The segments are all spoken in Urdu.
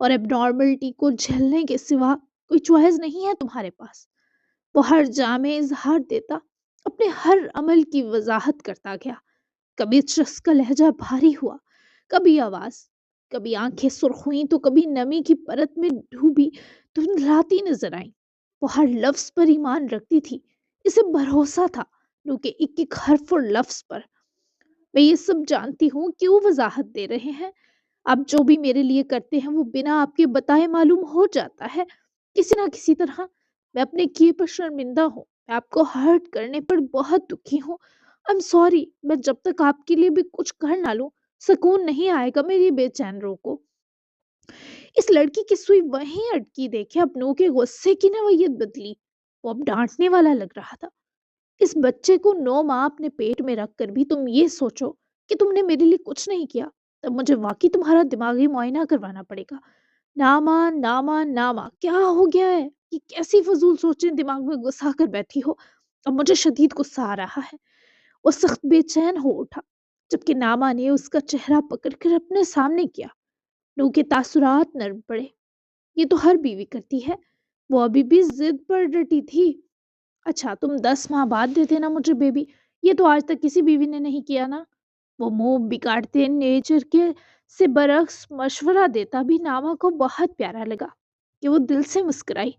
اور اب نارملٹی کو جھیلنے کے سوا کوئی چوائس نہیں ہے تمہارے پاس۔ وہ ہر جامع اظہار دیتا، اپنے ہر عمل کی وضاحت کرتا گیا۔ کبھی شخص کا لہجہ بھاری ہوا، کبھی آواز، کبھی آنکھیں سرخ ہوئیں تو کبھی نمی کی پرت میں ڈوبی دھندلاتی نظر آئیں۔ وہ ہر لفظ پر ایمان رکھتی تھی، اسے بھروسہ تھا کیونکہ ایک ایک حرف اور لفظ پر۔ میں یہ سب جانتی ہوں، کیوں وضاحت دے رہے ہیں؟ آپ جو بھی میرے لیے کرتے ہیں وہ بنا آپ کے بتائے معلوم ہو جاتا ہے، کسی نہ کسی طرح۔ میں اپنے کیے پر شرمندہ ہوں، میں آپ کو ہرٹ کرنے پر بہت دکھی ہوں۔ I'm سوری، میں جب تک آپ کے لیے بھی کچھ کر نہ لوں سکون نہیں آئے گا میری بے چین روح کو۔ اس لڑکی کی سوئی وہیں اٹکی دیکھے اپنوں کے غصے کی نوعیت بدلی۔ وہ اب ڈانٹنے والا لگ رہا تھا۔ اس بچے کو 9 ماہ اپنے پیٹ میں رکھ کر بھی تم یہ سوچو کہ تم نے میرے لیے کچھ نہیں کیا، تب مجھے واقعی تمہارا دماغی معائنہ کروانا پڑے گا۔ ناما ناما ناما، کیا ہو گیا ہے؟ یہ کیسی فضول سوچیں دماغ میں گھسا کر بیٹھی ہو؟ اب مجھے شدید غصہ آ رہا ہے۔ وہ سخت بے چین ہو اٹھا جبکہ ناما نے اس کا چہرہ پکڑ کر اپنے سامنے کیا۔ نو کے تاثرات نرم پڑے۔ یہ تو ہر بیوی کرتی ہے۔ وہ ابھی بھی ضد پر ڈٹی تھی۔ اچھا تم 10 ماہ بعد دے دینا مجھے بیبی، یہ تو آج تک کسی بیوی نے نہیں کیا نا۔ وہ منہ بگاڑتے نیچر کے سے برعکس مشورہ دیتا بھی ناما کو بہت پیارا لگا کہ وہ دل سے مسکرائی۔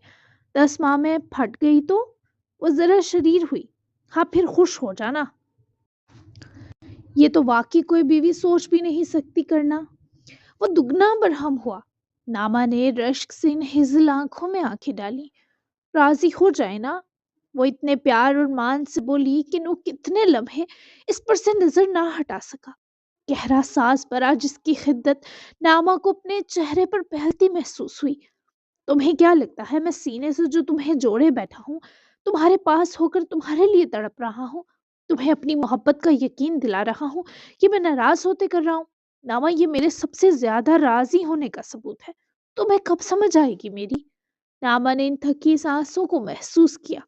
10 ماہ میں پھٹ گئی تو وہ ذرا شریر ہوئی، ہاں پھر خوش ہو جانا۔ یہ تو واقعی کوئی بیوی سوچ بھی نہیں سکتی کرنا۔ وہ دگنا برہم ہوا۔ ناما نے رشک سے ان ہزل آنکھوں میں آنکھیں ڈالی۔ راضی ہو جائے نا؟ وہ اتنے پیار اور مان سے بولی کہ نو کتنے لمحے اس پر سے نظر نہ ہٹا سکا۔ گہرا سانس بھرا جس کی خدت ناما کو اپنے چہرے پر پھیلتی محسوس ہوئی۔ تمہیں کیا لگتا ہے میں سینے سے جو تمہیں جوڑے بیٹھا ہوں، تمہارے پاس ہو کر تمہارے لیے تڑپ رہا ہوں، تمہیں اپنی محبت کا یقین دلا رہا ہوں، یہ میں ناراض ہوتے کر رہا ہوں؟ ناما یہ میرے سب سے زیادہ راضی ہونے کا ثبوت ہے۔ تمہیں کب سمجھ آئے گی میری؟ ناما نے ان تھکی سانسوں کو محسوس کیا،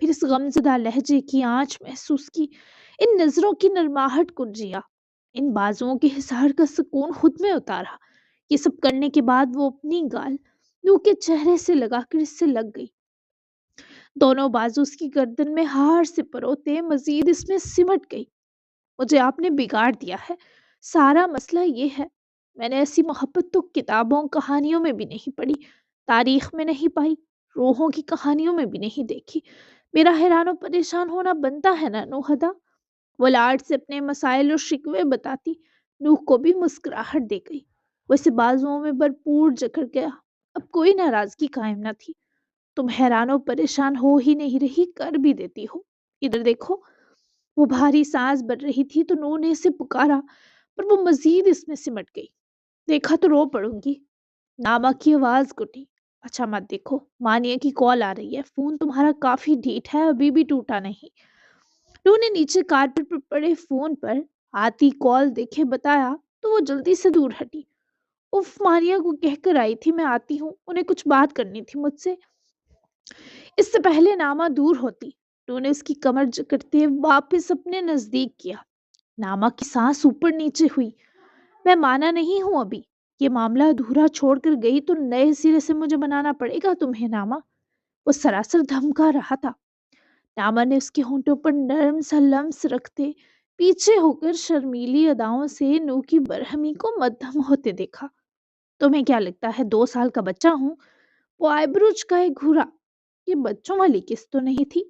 پھر اس غمزدہ لہجے کی آنچ محسوس کی، ان نظروں کی نرماہٹ کو جیا، ان بازوؤں کے حصار کا سکون خود میں اتارا۔ یہ سب کرنے کے بعد وہ اپنی گال نو کے چہرے سے لگا کر اس سے لگ گئی۔ دونوں بازو اس کی گردن میں ہار سے پروتے مزید اس میں سمٹ گئی۔ مجھے آپ نے بگاڑ دیا ہے، سارا مسئلہ یہ ہے۔ میں نے ایسی محبت تو کتابوں کہانیوں میں بھی نہیں پڑھی، تاریخ میں نہیں پائی، روحوں کی کہانیوں میں بھی نہیں دیکھی۔ میرا حیران و پریشان ہونا بنتا ہے نا نوحدا؟ وہ لاڈ سے اپنے مسائل اور شکوے بتاتی نوح کو بھی مسکراہٹ دے گئی۔ وہ اسے بازوؤں میں بھرپور جکڑ گیا۔ اب کوئی ناراضگی قائم نہ تھی۔ تم حیران و پریشان ہو ہی نہیں رہی، کر بھی دیتی ہو۔ ادھر دیکھو۔ وہ بھاری سانس بھر رہی تھی تو نو نے اسے پکارا، پر وہ مزید اس میں سمٹ گئی۔ دیکھا تو رو پڑوں گی۔ ناما کی آواز گٹی۔ اچھا مت دیکھو، مانیہ کی کال آ رہی ہے، فون تمہارا کافی ڈھیٹ ہے، ابھی بھی ٹوٹا نہیں۔ نو نے نیچے کارپٹ پر پڑے فون پر آتی کال دیکھے بتایا تو وہ جلدی سے دور ہٹی۔ اف، مانیہ کو کہہ کر آئی تھی میں آتی ہوں، انہیں کچھ بات کرنی تھی مجھ سے۔ اس سے پہلے ناما دور ہوتی، نو نے اس کی کمر جکڑتے واپس اپنے نزدیک کیا۔ ناما کی سانس اوپر نیچے ہوئی۔ میں مانا نہیں ہوں ابھی، یہ معاملہ ادھورا چھوڑ کر گئی تو نئے سرے سے مجھے بنانا پڑے گا تمہیں ناما۔ وہ سراسر دھمکا رہا تھا۔ ناما نے اس کے ہونٹوں پر نرم سا لمس رکھتے پیچھے ہو کر شرمیلی اداؤں سے نو کی برہمی کو مدھم ہوتے دیکھا۔ تمہیں کیا لگتا ہے 2 سال کا بچہ ہوں؟ وہ آئیبرو چکائے گھورا۔ یہ بچوں والی قسط تو نہیں تھی۔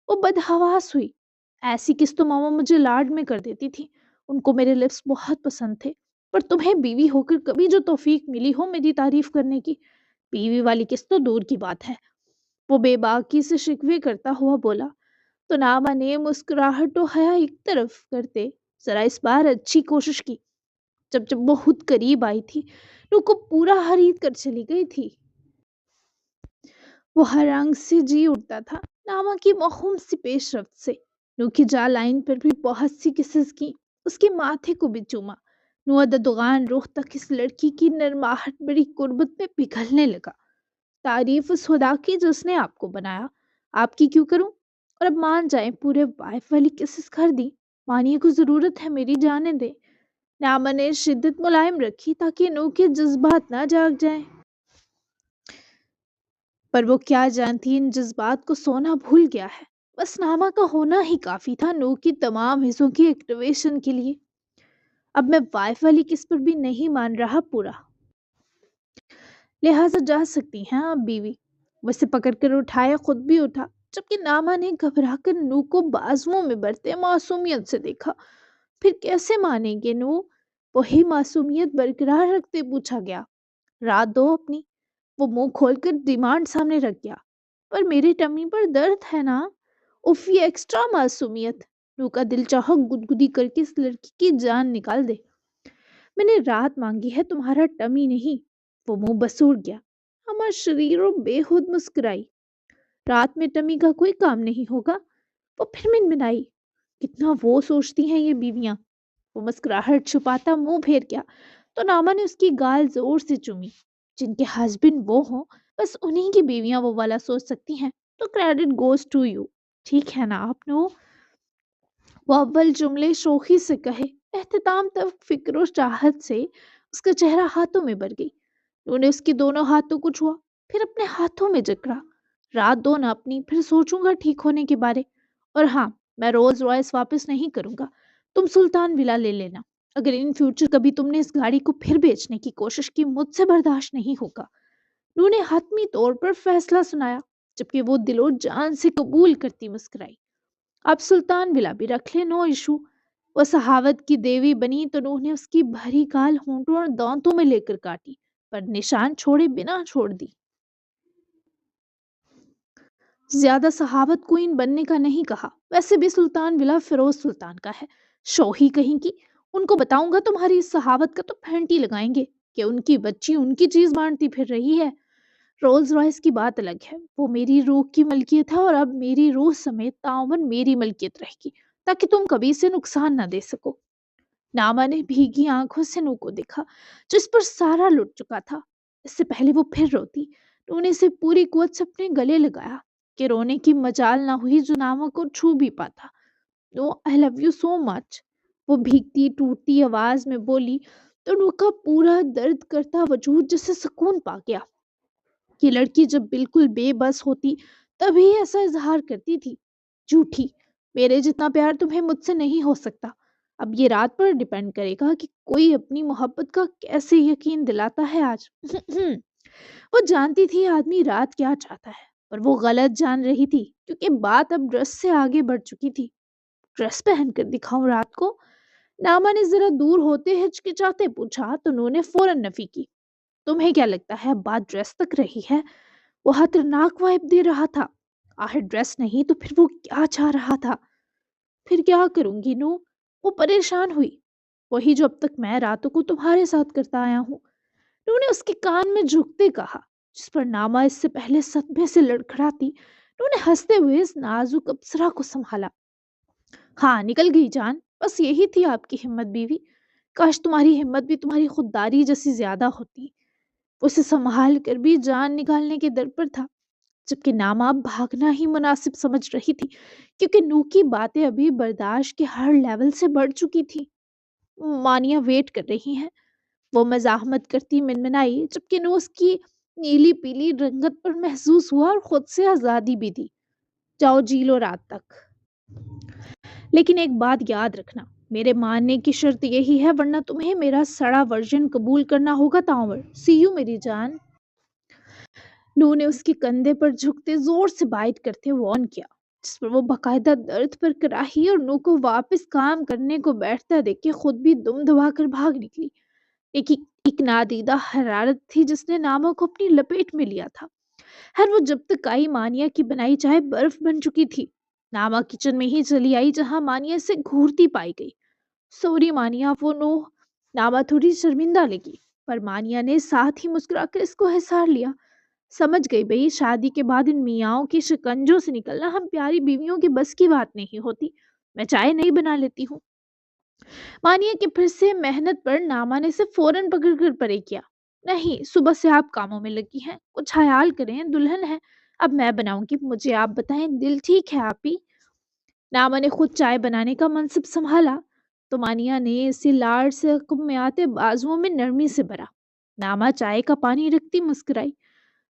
وہ بدحواس ہوئی۔ ایسی قسط تو ماما مجھے لاڈ میں کر دیتی تھی، ان کو میرے لپس بہت پسند تھے، پر تمہیں بیوی ہو کر کبھی جو توفیق ملی ہو میری تعریف کرنے کی، بیوی والی قسط تو دور کی بات ہے۔ وہ بے باکی سے شکوے کرتا ہوا بولا تو ناما نے مسکراہٹ و حیا ایک طرف کرتے ذرا اس بار اچھی کوشش کی۔ جب وہ خود قریب آئی تھی نو کو پورا خرید کر چلی گئی تھی۔ وہ ہر رنگ سے جی اٹھتا تھا ناما کی موہوم سی پیش رفت سے۔ نو کی جا لائن پر بھی بہت سی کسز کی، اس کے ماتھے کو بھی چوما۔ نو ددغان رخ تک اس لڑکی کی نرماہٹ بڑی قربت میں پگھلنے لگا۔ تعریف اس خدا کی جس نے آپ کو بنایا، آپ کی کیوں کروں؟ اور اب مان جائیں پورے وائف والی کسز کر دی، مانیے کو ضرورت ہے میری، جانے دے۔ ناما نے شدت ملائم رکھی تاکہ نو کے جذبات نہ جاگ جائیں۔ پر وہ کیا جانتی ان جذبات کو سونا بھول گیا ہے۔ بس نامہ کا ہونا ہی کافی تھا نو کی تمام حصوں کی ایکٹیویشن کے لیے۔ اب میں وائف والی کس پر بھی نہیں مان رہا پورا، لہٰذا جا سکتی ہیں آپ بیوی۔ وہ اسے پکڑ کر اٹھایا، خود بھی اٹھا، جبکہ ناما نے گھبرا کر نو کو بازوؤں میں برتے معصومیت سے دیکھا۔ پھر کیسے مانیں گے نو؟ وہی معصومیت برقرار رکھتے پوچھا گیا۔ رات دو اپنی۔ وہ منہ کھول کر ڈیمانڈ سامنے رکھ گیا۔ پر میری ٹمی پر درد ہے نا۔ اف یہ ایکسٹرا معصومیت۔ نو کا دل چاہا گدگدی کر کے اس لڑکی کی جان نکال دے۔ میں نے رات مانگی ہے، تمہارا ٹمی نہیں۔ وہ منہ بسوڑ گیا۔ ہمارا شریر و بے خود مسکرائی۔ رات میں ٹمی کا کوئی کام نہیں ہوگا۔ وہ پھر منمنائی۔ کتنا وہ سوچتی ہیں یہ بیویاں۔ وہ مسکراہٹ چھپاتا منہ پھیر گیا تو ناما نے اس کی گال زور سے چومی۔ جن کے ہسبینڈ وہ ہوں، بس انہی کی بیویاں وہ والا سوچ سکتی ہیں، تو کریڈٹ گوز ٹو یو۔ ٹھیک ہے نا آپ نو؟ وہ اول جملے شوخی سے کہے، اختتام تک فکر و چاہت سے اس کا چہرہ ہاتھوں میں بھر گئی۔ انہوں نے اس کے دونوں ہاتھوں کو چھوا، پھر اپنے ہاتھوں میں جکڑا۔ رات دو نہ اپنی، پھر سوچوں گا ٹھیک ہونے کے بارے۔ اور ہاں، میں رولز رائس واپس نہیں کروں گا، تم سلطان ولا لے لینا۔ اگر ان فیوچر کبھی تم نے اس گاڑی کو پھر بیچنے کی کوشش کی، مجھ سے برداشت نہیں ہوگا۔ انہوں نے حتمی طور پر فیصلہ سنایا، جبکہ وہ دل و جان سے قبول کرتی مسکرائی۔ اب سلطان ولا بھی رکھ لے، نو ایشو۔ وہ صحاوت کی دیوی بنی تو انہوں نے اس کی بھری کال ہونٹوں اور دانتوں میں لے کر کاٹی، پر نشان چھوڑے بنا چھوڑ دی۔ زیادہ صحاوت کوئین بننے کا نہیں کہا، ویسے بھی سلطان ولا فیروز سلطان کا ہے، شوہی کہیں کی۔ ان کو بتاؤں گا تمہاری اس صحاوت کا تو پھینٹی لگائیں گے کہ ان کی بچی ان کی چیز بانٹتی پھر رہی ہے۔ رولز رائس کی بات الگ ہے، وہ میری روح کی ملکیت ہے، اور اب میری روح سمیت تعاون میری ملکیت رہے گی، تاکہ تم کبھی اسے نقصان نہ دے سکو۔ ناما نے بھیگی آنکھوں سے نو کو دیکھا، جس پر سارا لٹ چکا تھا۔ اس سے پہلے وہ پھر روتی، نو نے اسے پوری قوت سے اپنے گلے لگایا کہ رونے کی مجال نہ ہوئی جو ناما کو چھو بھی پاتا۔ نو، آئی لو یو سو مچ، وہ بھیگتی ٹوٹتی آواز میں بولی تو نو کا پورا درد کرتا وجود جسے سکون پا گیا۔ یہ لڑکی جب بالکل بے بس ہوتی تبھی ایسا اظہار کرتی تھی۔ جھوٹی، میرے جتنا پیار تمہیں مجھ سے نہیں ہو سکتا۔ اب یہ رات پر ڈیپینڈ کرے گا کہ کوئی اپنی محبت کا کیسے یقین دلاتا ہے آج۔ وہ جانتی تھی آدمی رات کیا چاہتا ہے، پر وہ غلط جان رہی تھی، کیونکہ بات اب ڈریس سے آگے بڑھ چکی تھی۔ ڈریس پہن کر دکھاؤں رات کو؟ ناما نے ذرا دور ہوتے ہچکچاتے پوچھا تو انہوں نے فوراً نفی کی۔ تمہیں کیا لگتا ہے اب بات ڈریس تک رہی ہے؟ وہ خطرناک وائب دے رہا تھا۔ آخر ڈریس نہیں تو پھر وہ کیا چاہ رہا تھا؟ پھر کیا کروں گی نو؟ وہ پریشان ہوئی۔ وہی جو اب تک میں راتوں کو تمہارے ساتھ کرتا آیا ہوں، نو نے اس کے کان میں جھکتے کہا، جس پر ناما اس سے پہلے صدمے سے لڑکھڑاتی۔ نو نے ہنستے ہوئے اس نازک ابصرہ کو سنبھالا۔ ہاں، نکل گئی جان، بس یہی تھی آپ کی ہمت بیوی۔ کاش تمہاری ہمت بھی تمہاری خودداری جیسی زیادہ ہوتی۔ وہ اسے سنبھال کر بھی جان نکالنے کے در پر تھا، جبکہ ناما بھاگنا ہی مناسب سمجھ رہی تھی، کیونکہ نو کی باتیں ابھی برداشت کے ہر لیول سے بڑھ چکی تھی۔ مانیہ ویٹ کر رہی ہیں، وہ مزاحمت کرتی منمنائی، جبکہ نو اس کی نیلی پیلی رنگت پر محسوس ہوا اور خود سے آزادی بھی دی۔ جاؤ جی لو رات تک، لیکن ایک بات یاد رکھنا، میرے ماننے کی شرط یہی ہے، ورنہ تمہیں میرا سڑا ورژن قبول کرنا ہوگا تاور۔ سی یو میری جان۔ نو نے اس کے کندھے پر جھکتے زور سے بائٹ کرتے وارن کیا، جس پر وہ باقاعدہ درد پر کراہی اور نو کو واپس کام کرنے کو بیٹھتا دیکھ کے خود بھی دم دبا کر بھاگ نکلی۔ ایک نادیدہ حرارت تھی جس نے ناما کو اپنی لپیٹ میں لیا تھا۔ ہر وہ جب تک آئی مانیہ کی بنائی چائے برف بن چکی تھی۔ ناما کچن میں ہی چلی آئی جہاں مانیہ سے گھورتی پائی گئی۔ سوری مانیہ، وہ نو۔ ناما تھوڑی شرمندہ لگی، پر مانیہ نے ساتھ ہی مسکرا کر اس کو حصار لیا۔ سمجھ گئی بھئی، شادی کے بعد ان میاؤں کے شکنجوں سے نکلنا ہم پیاری بیویوں کے بس کی بات نہیں ہوتی۔ میں چائے نہیں بنا لیتی ہوں۔ مانیہ کے پھر سے محنت پر ناما نے اسے فوراً پکڑ کر پرے کیا۔ نہیں، صبح سے آپ کاموں میں لگی ہیں، کچھ خیال کریں، دلہن ہے۔ اب میں بناؤں گی، مجھے آپ بتائیں، دل ٹھیک ہے آپ ہی؟ ناما نے خود چائے بنانے کا منصب سنبھالا تو مانیہ نے اسے لاڑ سے عقب میں آتے بازوؤں میں نرمی سے بھرا۔ ناما چائے کا پانی رکھتی مسکرائی۔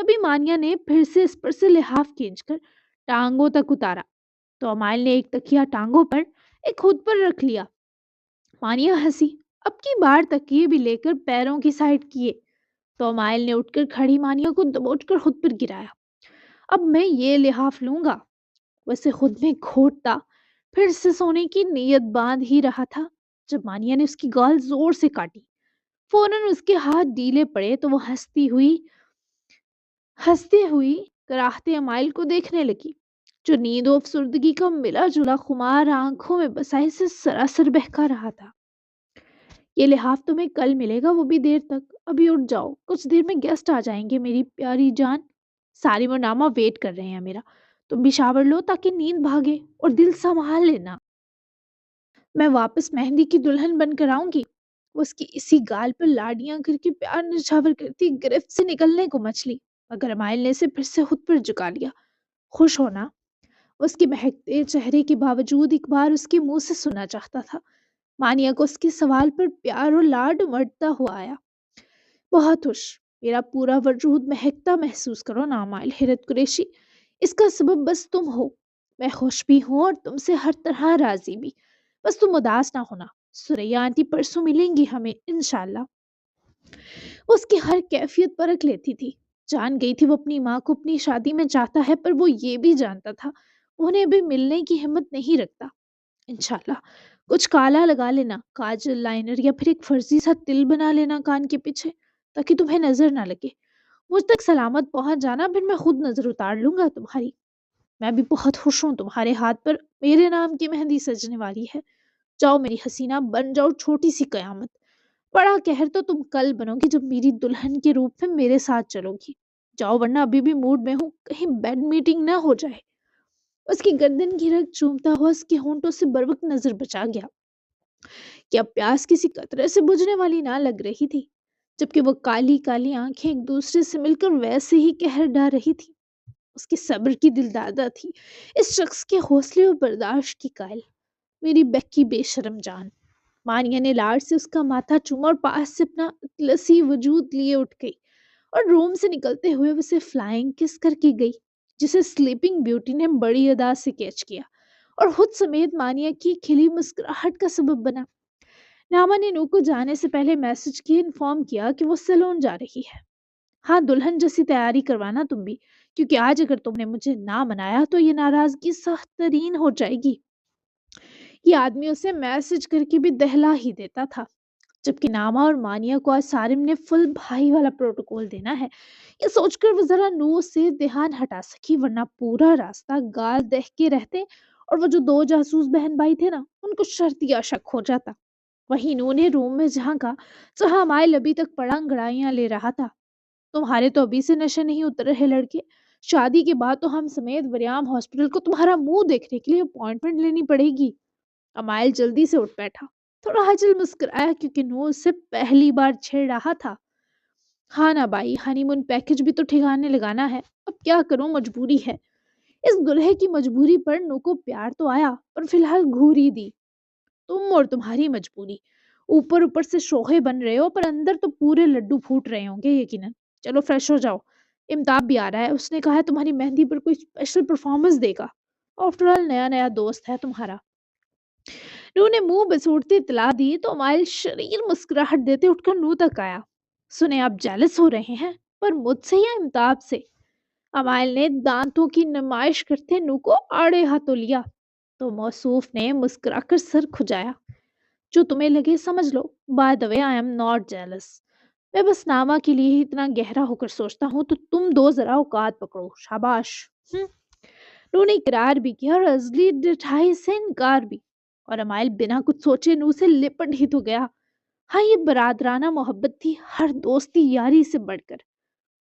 تبھی مانیہ نے پھر سے اس پر سے لحاف کھینچ کر ٹانگوں تک اتارا، تو امائل نے ایک تکیا ٹانگوں پر، ایک خود پر رکھ لیا۔ مانیہ ہنسی، اب کی بار تکیے بھی لے کر پیروں کی سائڈ کیے، تو امائل نے اٹھ کر کھڑی مانیہ کو دبوچ کر خود پر گرایا۔ اب میں یہ لحاف لوں گا۔ ویسے خود میں گھوٹتا پھر سے سونے کی نیت باندھ ہی رہا تھا جب مانیہ نے اس کی گال زور سے کاٹی۔ فوراً اس کے ہاتھ ڈھیلے پڑے تو وہ ہنستی ہوئی کراہتے امائل کو دیکھنے لگی، جو نیند و افسردگی کا ملا جلا خمار آنکھوں میں بسائے سے سراسر بہکا رہا تھا۔ یہ لحاف تمہیں کل ملے گا، وہ بھی دیر تک۔ ابھی اٹھ جاؤ، کچھ دیر میں گیسٹ آ جائیں گے میری پیاری جان۔ سارم اور نامہ ویٹ کر رہے ہیں میرا۔ تم بھی شاور لو تاکہ نیند بھاگے، اور دل سنبھال لینا، میں واپس مہندی کی دلہن بن کر آؤں گی۔ وہ اس کی اسی گال پر لاڈیاں کر کے پیار نچھاور کرتی گرفت سے نکلنے کو مچلی، مگر امائل نے اسے پھر سے خود پر جھکا لیا۔ خوش ہونا اس کے مہکتے چہرے کے باوجود ایک بار اس کے منہ سے سننا چاہتا تھا۔ مانیہ کو اس کے سوال پر پیار اور لاڈ امڑتا ہوا آیا۔ بہت خوش، میرا پورا وجود مہکتا محسوس کرو نامائل حیرت قریشی، اس کا سبب بس تم ہو۔ میں خوش بھی ہوں اور تم سے ہر طرح راضی بھی، بس تم اداس نہ ہونا۔ سوریا آنٹی پرسوں ملیں گی ہمیں انشاءاللہ۔ وہ اس کی ہر کیفیت پرکھ لیتی تھی، جان گئی تھی وہ اپنی ماں کو اپنی شادی میں چاہتا ہے، پر وہ یہ بھی جانتا تھا انہیں بھی ملنے کی ہمت نہیں رکھتا۔ انشاءاللہ کچھ کالا لگا لینا، کاجل، لائنر یا پھر ایک فرضی سا تل بنا لینا کان کے پیچھے، تاکہ تمہیں نظر نہ لگے۔ مجھ تک سلامت پہنچ جانا، پھر میں خود نظر اتار لوں گا تمہاری۔ میں بھی بہت خوش ہوں، تمہارے ہاتھ پر میرے نام کی مہندی سجنے والی ہے۔ جاؤ میری حسینہ، بن جاؤ چھوٹی سی قیامت۔ بڑا قہر تو تم کل بنو گی جب میری دلہن کے روپ میں میرے ساتھ چلو گی۔ جاؤ ورنہ ابھی بھی موڈ میں ہوں، کہیں بیڈ میٹنگ نہ ہو جائے۔ اس کی گردن کی رگ چومتا ہوا اس کے ہونٹوں سے بروقت نظر بچا گیا کہ اب پیاس کسی قطرے سے بجھنے والی نہ لگ رہی تھی، جبکہ وہ کالی کالی آنکھیں ایک دوسرے سے مل کر ویسے ہی قہر ڈھا رہی تھی۔ اس کے صبر کی دلدادہ تھی، اس شخص کے حوصلے اور برداشت کی قائل۔ میری بکی بے شرم جان۔ مانیہ نے لاڑ سے اس کا ماتھا چوما اور پاس سے اپنا اطلسی وجود لیے اٹھ گئی، اور روم سے نکلتے ہوئے اسے فلائنگ کس کر کے گئی، جسے سلیپنگ بیوٹی نے بڑی ادا سے کیچ کیا اور خود سمیت مانیہ کی کھلی مسکراہٹ کا سبب بنا۔ ناما نے نو کو جانے سے پہلے میسج کیے انفارم کیا کہ وہ سیلون جا رہی ہے۔ ہاں دلہن جیسی تیاری کروانا تم بھی، کیونکہ آج اگر تم نے مجھے نہ منایا تو یہ ناراضگی سخت ترین ہو جائے گی۔ یہ آدمی اسے میسج کر کے بھی دہلا ہی دیتا تھا، جبکہ ناما اور مانیہ کو آج سارم نے فل بھائی والا پروٹوکول دینا ہے۔ یہ سوچ کر وہ ذرا نو سے دھیان ہٹا سکی، ورنہ پورا راستہ گال دہ کے رہتے اور وہ جو دو جاسوس بہن بھائی تھے نا، ان کو شرطیہ شک ہو جاتا۔ وہیں نو نے روم میں جھانکا جہاں مائل ابھی تک پڑا انگڑائیاں لے رہا تھا۔ تمہارے تو ابھی سے نشے نہیں اتر رہے لڑکے، شادی کے بعد تو ہم سمیت وریام ہاسپٹل کو تمہارا منہ دیکھنے کے لیے اپوائنٹمنٹ لینی پڑے گی۔ امائل جلدی سے اٹھ بیٹھا، تھوڑا ہجل مسکرایا کیونکہ نو اس سے پہلی بار چھیڑ رہا تھا۔ ہاں نا بھائی، ہنی مون پیکج بھی تو ٹھکانے لگانا ہے، اب کیا کروں، مجبوری ہے۔ اس دلہے کی مجبوری پر نو کو پیار تو آیا، پر فی الحال گھوری دی۔ تم اور تمہاری مجبوری، اوپر اوپر سے شوہے بن رہے ہو پر اندر تو پورے لڈو پھوٹ رہے ہوں گے یقیناً۔ چلو فریش ہو جاؤ، امتاب بھی آ رہا ہے، اس نے کہا ہے تمہاری مہندی پر کوئی اسپیشل پرفارمنس دے گا۔ آفٹر آل نیا نیا دوست ہے تمہارا۔ نو نے منہ بسوڑتی اطلاع دی تو مائل شریر مسکراہٹ دیتے اٹھ کر نو تک آیا۔ سنے آپ جیلس ہو رہے ہیں، پر مجھ سے یا امتاب سے؟ امائل نے دانتوں کی نمائش کرتے نو کو آڑے ہاتھوں لیا، تو موصوف نے مسکرا کر سر کھجایا۔ جو تمہیں لگے سمجھ لو، by the way I am not jealous, میں بس نامہ کے لیے ہی اتنا گہرا ہو کر سوچتا ہوں، تو تم دو ذرا اوقات پکڑو، شاباش۔ ہم۔ نو نے اقرار بھی کیا اور ازلی ڈٹھائی سے انکار بھی، اور امائل بنا کچھ سوچے نو سے لپٹ ہی تو گیا۔ ہاں یہ برادرانہ محبت تھی، ہر دوستی یاری سے بڑھ کر۔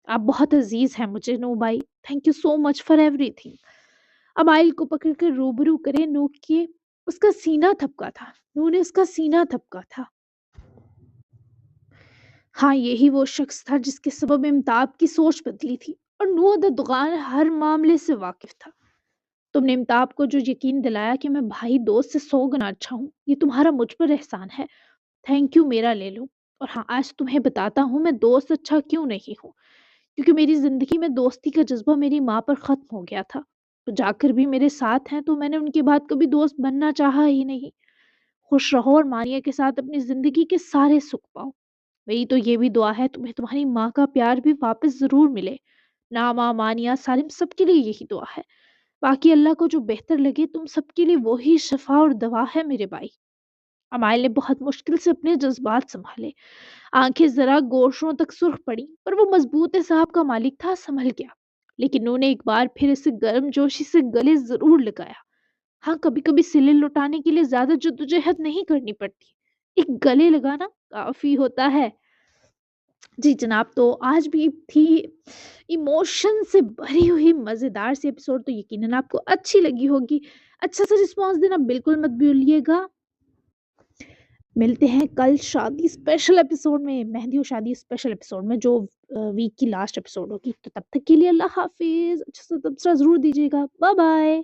آپ بہت عزیز ہیں مجھے نو بھائی، thank you so much for every thing. امائل کو پکڑ کر روبرو کرے نو کے اس کا سینہ تھپکا تھا، نو نے اس کا سینہ تھپکا تھا۔ ہاں یہی وہ شخص تھا جس کے سبب امتاب کی سوچ بدلی تھی، اور نو ددغان ہر معاملے سے واقف تھا۔ تم نے امتاب کو جو یقین دلایا کہ میں بھائی دوست سے 100 گنا اچھا ہوں، یہ تمہارا مجھ پر احسان ہے، تھینک یو میرا لے لو۔ اور ہاں آج تمہیں بتاتا ہوں میں دوست اچھا کیوں نہیں ہوں، کیونکہ میری زندگی میں دوستی کا جذبہ میری ماں پر ختم ہو گیا تھا۔ تو جا کر بھی میرے ساتھ ہیں تو میں نے ان کے بعد کبھی دوست بننا چاہا ہی نہیں۔ خوش رہو اور مانیہ کے ساتھ اپنی زندگی کے سارے سکھ پاؤ۔ میری تو یہ بھی دعا ہے تمہیں تمہاری ماں کا پیار بھی واپس ضرور ملے۔ ناما، مانیہ، سالم سب کے لیے یہی دعا ہے۔ باقی اللہ کو جو بہتر لگے تم سب کے لیے وہی شفا اور دوا ہے میرے بھائی۔ امائل نے بہت مشکل سے اپنے جذبات سنبھالے۔ آنکھیں ذرا گوشوں تک سرخ پڑی پر وہ مضبوط صاحب کا مالک تھا، سنبھل گیا۔ لیکن انہوں نے ایک بار پھر اسے گرم جوشی سے گلے ضرور لگایا۔ ہاں، کبھی کبھی سلے لٹانے کے لیے زیادہ جدوجہد نہیں کرنی پڑتی، ایک گلے لگانا کافی ہوتا ہے۔ جی جناب، تو آج بھی تھی ایموشن سے بھری ہوئی مزیدار سی ایپیسوڈ، تو یقیناً آپ کو اچھی لگی ہوگی۔ اچھا سا رسپانس دینا بالکل مت بھولیے گا۔ ملتے ہیں کل شادی اسپیشل ایپیسوڈ میں، مہندی اور شادی اسپیشل ایپیسوڈ میں، جو ویک کی لاسٹ ایپیسوڈ ہوگی۔ تو تب تک کے لیے اللہ حافظ، اچھا سا تبصرہ ضرور دیجیے گا۔ Bye bye.